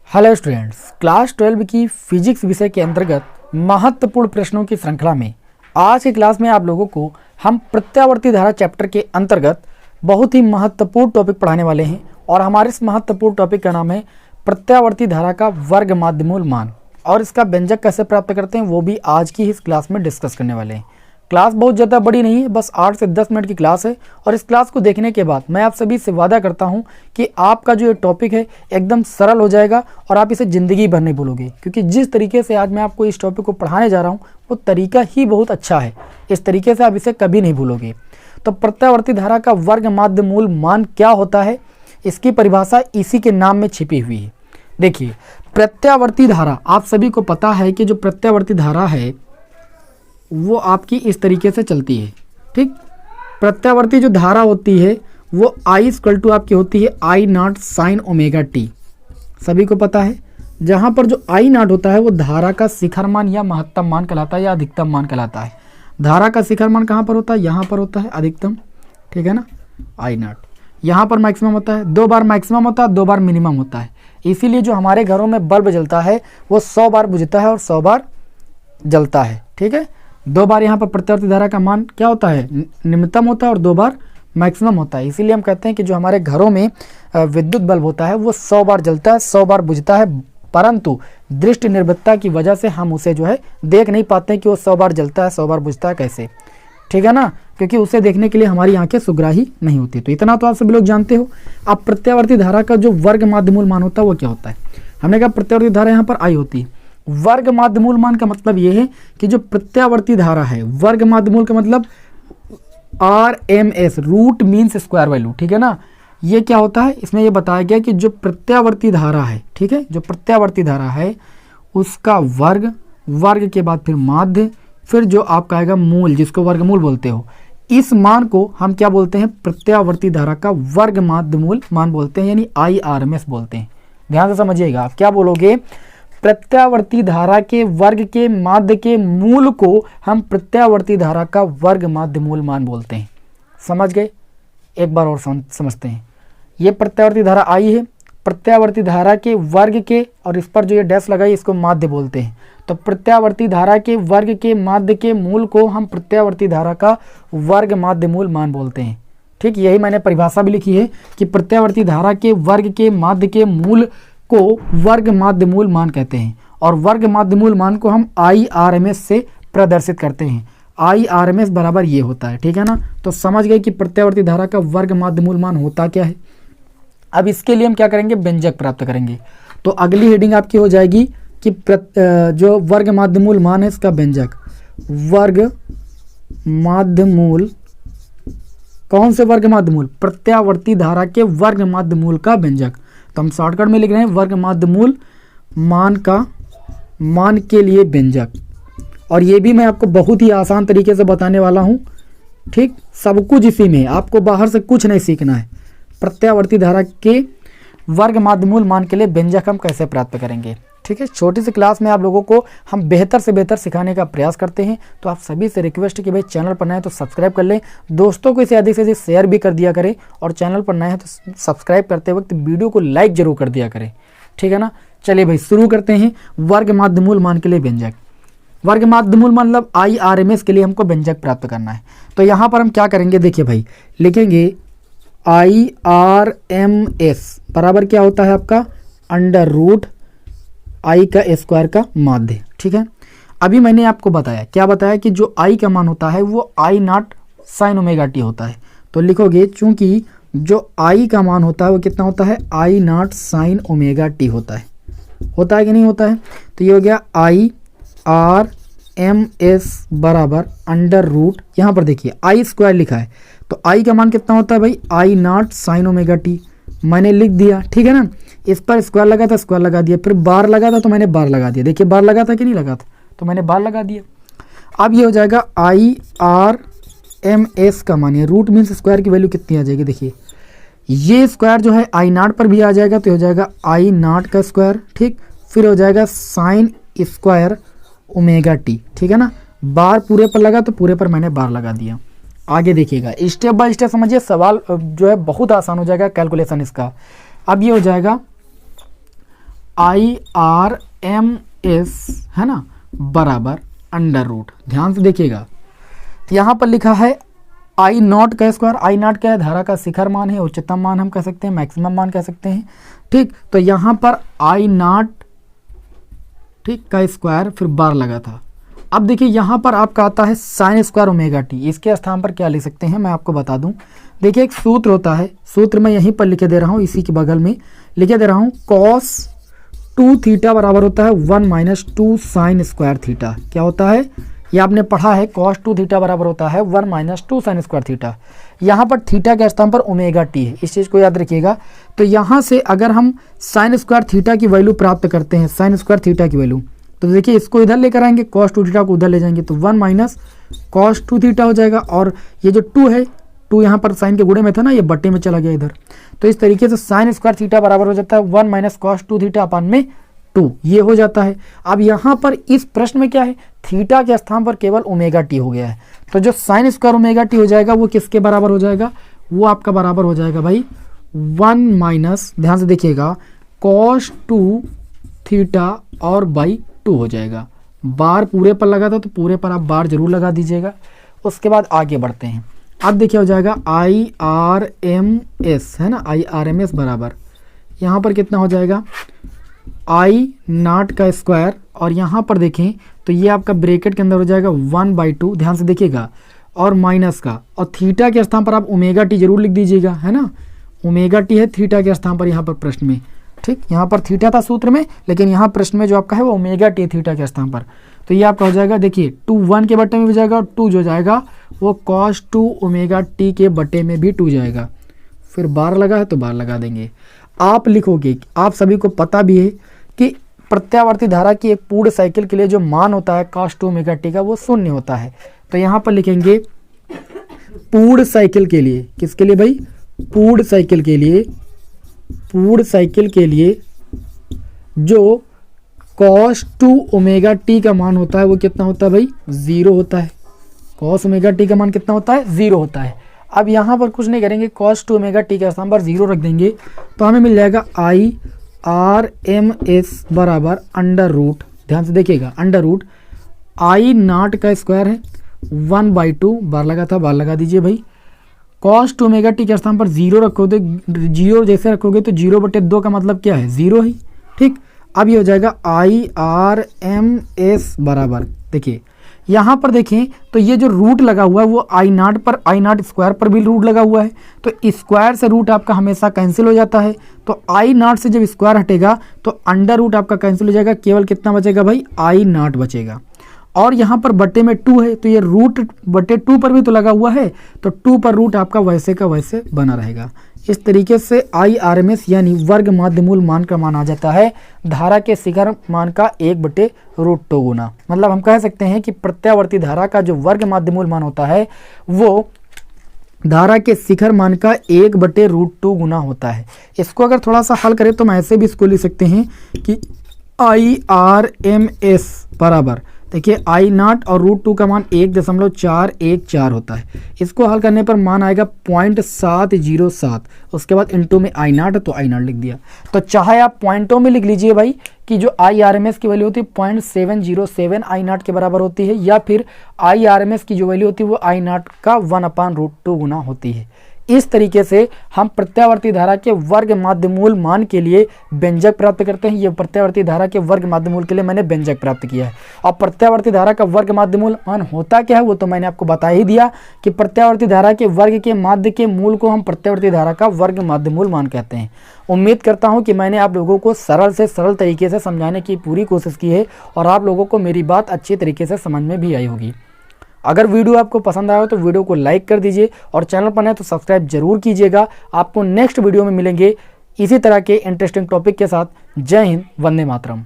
Hello students, class 12 की physics विषय के अंतर्गत महत्वपूर्ण प्रश्नों की श्रृंखला में आज की क्लास में आप लोगों को हम प्रत्यावर्ती धारा चैप्टर के अंतर्गत बहुत ही महत्वपूर्ण टॉपिक पढ़ाने वाले हैं। और हमारे इस महत्वपूर्ण टॉपिक का नाम है प्रत्यावर्ती धारा का वर्ग माध्यमूल मान, और इसका व्यंजक कैसे प्राप्त करते हैं वो भी आज की इस क्लास में डिस्कस करने वाले हैं। क्लास बहुत ज़्यादा बड़ी नहीं है, बस 8 से 10 मिनट की क्लास है। और इस क्लास को देखने के बाद मैं आप सभी से वादा करता हूं कि आपका जो ये टॉपिक है एकदम सरल हो जाएगा और आप इसे ज़िंदगी भर नहीं भूलोगे, क्योंकि जिस तरीके से आज मैं आपको इस टॉपिक को पढ़ाने जा रहा हूं वो तरीका ही बहुत अच्छा है। इस तरीके से आप इसे कभी नहीं भूलोगे। तो प्रत्यावर्ती धारा का वर्ग माध्य मूल मान क्या होता है, इसकी परिभाषा इसी के नाम में छिपी हुई है। देखिए, प्रत्यावर्ती धारा आप सभी को पता है कि जो प्रत्यावर्ती धारा है वो आपकी इस तरीके से चलती है। ठीक, प्रत्यावर्ती जो धारा होती है वो I= आपकी होती है I0 sin ओमेगा t। सभी को पता है, जहाँ पर जो I0 होता है वो धारा का शिखर मान या महत्तम मान कहलाता है या अधिकतम मान कहलाता है। धारा का शिखर मान कहाँ पर होता है, यहाँ पर होता है अधिकतम, ठीक है ना, I0। यहाँ पर मैक्सिमम होता है, 2 बार मैक्सिमम होता है, 2 बार मिनिमम होता है। इसीलिए जो हमारे घरों में बल्ब जलता है वो 100 बार बुझता है और 100 बार जलता है। ठीक है, 2 बार यहाँ पर प्रत्यावर्ती धारा का मान क्या होता है, निम्नतम होता है, और 2 बार मैक्सिमम होता है। इसीलिए हम कहते हैं कि जो हमारे घरों में विद्युत बल्ब होता है वो 100 बार जलता है, 100 बार बुझता है, परंतु दृष्टि निर्भरता की वजह से हम उसे जो है देख नहीं पाते कि वो 100 बार जलता है, 100 बार बुझता है कैसे। ठीक है ना, क्योंकि उसे देखने के लिए हमारी आंखें सुग्राही नहीं होती। तो इतना तो आप सभी लोग जानते हो। अब प्रत्यावर्ती धारा का जो वर्ग माध्यमूल मान होता है वो क्या होता है। हमने कहा प्रत्यावर्ती धारा यहाँ पर I होती है। वर्ग माध्यमूल मान का मतलब ये है कि जो प्रत्यावर्ती धारा है, वर्ग माध्यमूल का मतलब RMS, root means square value. ठीक है ना, ये क्या होता है, इसमें ये बताया गया कि जो प्रत्यावर्ती धारा है, ठीक है, जो प्रत्यावर्ती धारा है उसका वर्ग, वर्ग के बाद फिर माध्य, फिर जो आपका आएगा मूल, जिसको वर्गमूल बोलते हो, इस मान को हम क्या बोलते हैं, प्रत्यावर्ती धारा का वर्ग माध्यमूल मान बोलते हैं, यानी IRMS बोलते हैं। ध्यान से समझिएगा, आप क्या बोलोगे, प्रत्यावर्ती धारा के वर्ग के माध्य के मूल को हम प्रत्यावर्ती धारा का वर्ग माध्य मूल मान बोलते हैं। समझ गए, एक बार और समझते हैं। ये प्रत्यावर्ती धारा I है, प्रत्यावर्ती धारा के वर्ग के, और इस पर जो ये डैश लगाई इसको माध्य बोलते हैं। तो प्रत्यावर्ती धारा के वर्ग के माध्य के मूल को हम प्रत्यावर्ती धारा का वर्ग माध्य मूल मान बोलते हैं। ठीक, यही मैंने परिभाषा भी लिखी है कि प्रत्यावर्ती धारा के वर्ग के माध्य के मूल को वर्ग माध्यमूल मान कहते हैं, और वर्ग माध्यमूल मान को हम IRMS से प्रदर्शित करते हैं। IRMS बराबर ये होता है। ठीक है ना, तो समझ गए कि प्रत्यावर्ती धारा का वर्ग माध्यमूल मान होता क्या है। अब इसके लिए हम क्या करेंगे, व्यंजक प्राप्त करेंगे। तो अगली हेडिंग आपकी हो जाएगी कि जो वर्ग माध्यमूल मान है इसका व्यंजक, वर्ग माध्यमूल, कौन से वर्ग माध्यमूल, प्रत्यावर्ती धारा के वर्ग माध्यमूल का व्यंजक। तो हम शॉर्टकट में लिख रहे हैं वर्ग माध्यमूल मान का, मान के लिए व्यंजक। और ये भी मैं आपको बहुत ही आसान तरीके से बताने वाला हूँ। ठीक, सब कुछ इसी में, आपको बाहर से कुछ नहीं सीखना है। प्रत्यावर्ती धारा के वर्ग माध्यमूल मान के लिए व्यंजक हम कैसे प्राप्त करेंगे। ठीक है, छोटी सी क्लास में आप लोगों को हम बेहतर से बेहतर सिखाने का प्रयास करते हैं। तो आप सभी से रिक्वेस्ट है कि भाई चैनल पर नए हैं तो सब्सक्राइब कर लें, दोस्तों को इसे अधिक से अधिक शेयर भी कर दिया करें, और चैनल पर नए हैं तो सब्सक्राइब करते वक्त वीडियो को लाइक जरूर कर दिया करें। ठीक है ना, चलिए भाई शुरू करते हैं। वर्ग माध्यमूल मान के लिए व्यंजक, वर्ग माध्यमूल मतलब IRMS के लिए हमको व्यंजक प्राप्त करना है। तो यहाँ पर हम क्या करेंगे, देखिए भाई, लिखेंगे IRMS बराबर क्या होता है आपका, √ I का स्क्वायर का माध्य। ठीक है, अभी मैंने आपको बताया, क्या बताया कि जो I का मान होता है वो I0 sin ओमेगा t होता है। तो लिखोगे, चूंकि जो I का मान होता है वो कितना होता है, I0 sin ओमेगा t होता है कि नहीं होता है। तो ये हो गया IRMS बराबर √ यहाँ पर देखिए I स्क्वायर लिखा है, तो I का मान कितना होता है भाई, I0 sin ओमेगा t मैंने लिख दिया। ठीक है ना, इस पर स्क्वायर लगा था, स्क्वायर लगा दिया, फिर बार लगा था तो मैंने बार लगा दिया। देखिए बार लगा था कि नहीं लगा था, तो मैंने बार लगा दिया। अब ये हो जाएगा IRMS का मान, रूट मीन्स स्क्वायर की वैल्यू कितनी आ जाएगी, देखिए ये स्क्वायर जो है I0 पर भी आ जाएगा, तो हो जाएगा I0 का स्क्वायर। ठीक, फिर हो जाएगा साइन स्क्वायर ओमेगा t। ठीक है ना, बार पूरे पर लगा तो पूरे पर मैंने बार लगा दिया। आगे देखिएगा, स्टेप बाय स्टेप समझिए, सवाल जो है बहुत आसान हो जाएगा कैलकुलेशन इसका। अब ये हो जाएगा IRMS है ना बराबर अंडर रूट। ध्यान से देखिएगा, यहाँ पर लिखा है आई नॉट का स्क्वायर। आई नॉट क्या है? धारा का शिखर मान है, उच्चतम मान हम कह सकते हैं, मैक्सिमम मान कह सकते हैं। ठीक, तो यहाँ पर आई नॉट ठीक का स्क्वायर फिर बार लगा था। अब देखिए यहाँ पर आपका आता है साइन स्क्वायर ओमेगा टी। इसके स्थान पर क्या लिख सकते हैं मैं आपको बता दूं। देखिए एक सूत्र होता है, सूत्र मैं यहीं पर लिखे दे रहा हूँ, इसी के बगल में लिखे दे रहा हूँ। कॉस 2 थीटा बराबर होता है 1 माइनस 2 साइन स्क्वायर थीटा। क्या होता है? ये आपने पढ़ा है, कॉस 2 थीटा बराबर होता है 1 माइनस 2 साइन स्क्वायर थीटा। यहाँ पर थीटा के स्थान पर ओमेगा टी है, इस चीज़ को याद रखिएगा। तो यहाँ से अगर हम साइन स्क्वायर थीटा की वैल्यू प्राप्त करते हैं, साइन स्क्वायर थीटा की वैल्यू, तो देखिए इसको इधर लेकर आएंगे, कॉस 2 थीटा को उधर ले जाएंगे तो 1 माइनस कॉस 2 थीटा हो जाएगा। और ये जो 2 है, 2 यहाँ पर साइन के गुणे में था ना, ये बट्टे में चला गया इधर। तो इस तरीके से साइन स्क्वायर थीटा बराबर हो जाता है 1 माइनस कॉस 2 थीटा अपान में 2, ये हो जाता है। अब यहाँ पर इस प्रश्न में क्या है? थीटा के स्थान पर केवल ओमेगा टी हो गया है। तो जो साइन स्क्वायर ओमेगा टी हो जाएगा वो किसके बराबर हो जाएगा? वो आपका बराबर हो जाएगा भाई 1 माइनस, ध्यान से देखिएगा, कॉस 2 थीटा और बाई 2 हो जाएगा। बार पूरे पर लगा था तो पूरे पर आप बार जरूर लगा दीजिएगा। उसके बाद आगे बढ़ते हैं। अब देखिए हो जाएगा IRMS है ना, IRMS बराबर यहाँ पर कितना हो जाएगा? आई नॉट का स्क्वायर, और यहाँ पर देखें तो ये आपका ब्रैकेट के अंदर हो जाएगा 1/2, ध्यान से देखिएगा, और माइनस का, और थीटा के स्थान पर आप ओमेगा टी जरूर लिख दीजिएगा, है ना। ओमेगा टी है थीटा के स्थान पर यहाँ पर प्रश्न में। ठीक, यहाँ पर थीटा था सूत्र में, लेकिन यहाँ प्रश्न में जो आपका है वो ओमेगा टी थीटा के स्थान पर। तो ये आपका हो जाएगा, देखिए 2 1 के बट्टे में भी जाएगा, और 2 जो जाएगा वो cos 2 ओमेगा टी के बट्टे में भी 2 जाएगा। फिर बार लगा है तो बार लगा देंगे। आप लिखोगे, आप सभी को पता भी है कि प्रत्यावर्ती धारा की एक पूर्ण साइकिल के लिए जो मान होता है cos 2 ओमेगा टी का वो 0 होता है। तो यहाँ पर लिखेंगे पूर्ण साइकिल के लिए, किसके लिए भाई? पूर्ण साइकिल के लिए, पूर्ण साइकिल के लिए जो cos 2 ओमेगा टी का मान होता है वो कितना होता है भाई? 0 होता है। cos ओमेगा टी का मान कितना होता है? 0 होता है। अब यहाँ पर कुछ नहीं करेंगे, cos 2 ओमेगा टी के स्थान पर 0 रख देंगे तो हमें मिल जाएगा IRMS बराबर अंडर रूट, ध्यान से देखिएगा, अंडर रूट आई नॉट का स्क्वायर है 1/2, बार लगा था बार लगा दीजिए भाई। cos 2 ओमेगा टी के स्थान पर 0 रखोगे, 0 जैसे रखोगे तो 0/2 का मतलब क्या है? 0 ही। ठीक, अब ये हो जाएगा IRMS बराबर, देखिए यहाँ पर देखें तो ये जो रूट लगा हुआ है वो आई नॉट पर, आई नॉट स्क्वायर पर भी रूट लगा हुआ है, तो स्क्वायर से रूट आपका हमेशा कैंसिल हो जाता है। तो आई नॉट से जब स्क्वायर हटेगा तो अंडर रूट आपका कैंसिल हो जाएगा, केवल कितना बचेगा भाई? आई नॉट बचेगा। और यहाँ पर बट्टे में 2 है तो ये रूट बट्टे 2 पर भी तो लगा हुआ है, तो 2 पर रूट आपका वैसे का वैसे बना रहेगा। इस तरीके से IRMS यानी वर्ग माध्य मूल मान का मान आ जाता है धारा के शिखर मान का 1/√2 गुना। मतलब हम कह सकते हैं कि प्रत्यावर्ती धारा का जो वर्ग माध्य मूल मान होता है वो धारा के शिखर मान का 1/√2 गुना होता है। इसको अगर थोड़ा सा हल करें तो हम ऐसे भी इसको लिख सकते हैं कि IRMS बराबर, देखिए आई नॉट और √2 का मान 1.414 होता है। इसको हल करने पर मान आएगा 0.707, उसके बाद इनटू में आई नॉट है तो आई नॉट लिख दिया। तो चाहे आप पॉइंटों में लिख लीजिए भाई कि जो IRMS की वैल्यू होती है 0.707 आई नॉट के बराबर होती है, या फिर IRMS की जो वैल्यू होती है वो आई नॉट का 1/√2 गुना होती है। इस तरीके से हम प्रत्यावर्ती धारा के वर्ग माध्यमूल मान के लिए व्यंजक प्राप्त करते हैं। ये प्रत्यावर्ती धारा के वर्ग माध्यमूल के लिए मैंने व्यंजक प्राप्त किया है। और प्रत्यावर्ती धारा का वर्ग माध्यमूल मान होता क्या है वो तो मैंने आपको बता ही दिया कि प्रत्यावर्ती धारा के वर्ग के माध्य के मूल को हम प्रत्यावर्ती धारा का वर्ग माध्यमूल मान कहते हैं। उम्मीद करता हूँ कि मैंने आप लोगों को सरल से सरल तरीके से समझाने की पूरी कोशिश की है और आप लोगों को मेरी बात अच्छी तरीके से समझ में भी आई होगी। अगर वीडियो आपको पसंद आया हो तो वीडियो को लाइक कर दीजिए और चैनल पर नए तो सब्सक्राइब जरूर कीजिएगा। आपको नेक्स्ट वीडियो में मिलेंगे इसी तरह के इंटरेस्टिंग टॉपिक के साथ। जय हिंद, वंदे मातरम।